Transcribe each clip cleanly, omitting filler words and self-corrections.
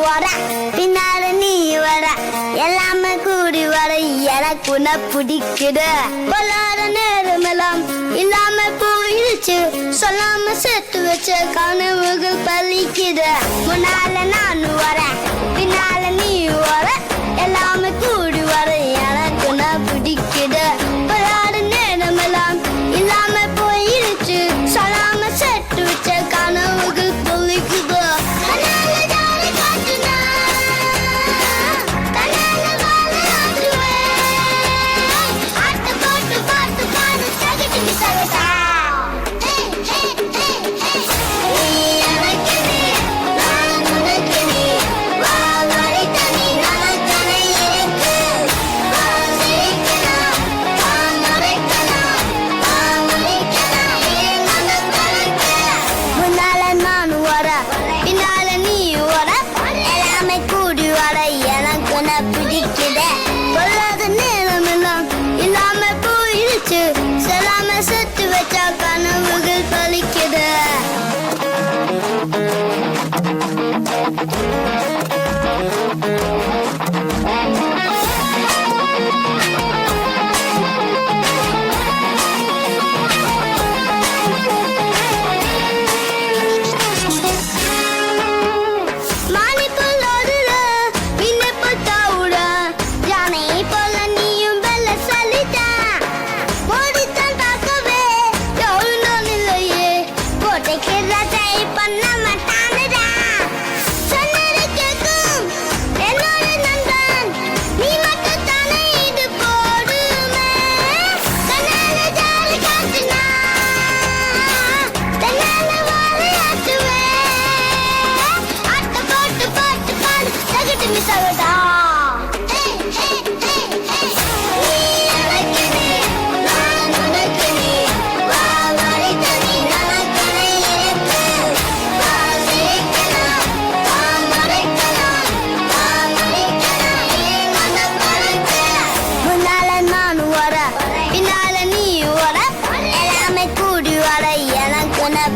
வர பின்னால நீ வர எல்லாமே கூடி வர எனக்கு உன்னை பிடிக்குது. பொல்லாத நேரமெல்லாம் இல்லாம போயிடுச்சு சொல்லாம சேர்த்து வச்ச கனவுகள் பலிக்குது. முன்னால நான் வர பின்னால நீ வர எல்லாமே கூடி வர எனக்கு உன்னை பிடிக்குது. பொல்லாத நேரமெல்லாம் இல்லாம போயிடுச்சு சொல்லாம சேர்த்து வச்ச கனவுகள் பலிக்குது. பிடிக்குது. பொல்லாத நேரமெல்லாம் இல்லாம போயிடுச்சு சொல்லாம சேர்த்து வச்சா கனவுகள் பலிக்குது.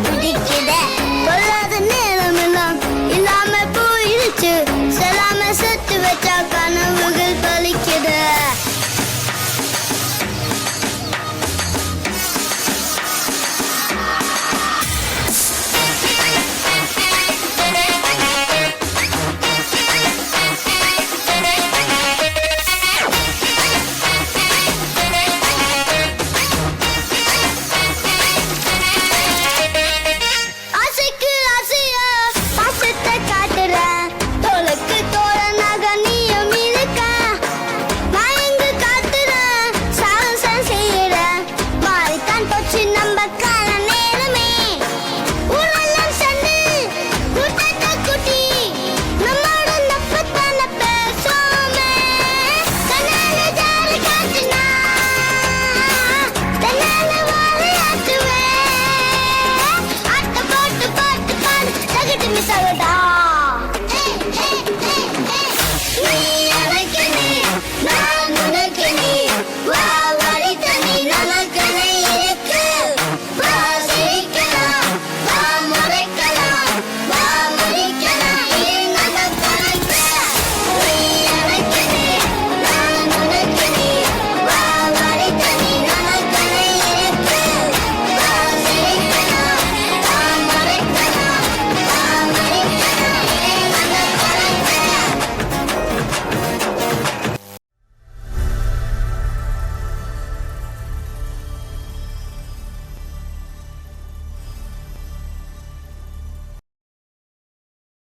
பிடிக்குது. பொல்லாத நேரமெல்லாம் இல்லாம போயிடுச்சு சொல்லாம சேர்த்து வச்சா கனவுகள் பலிக்குது. Miss Alda.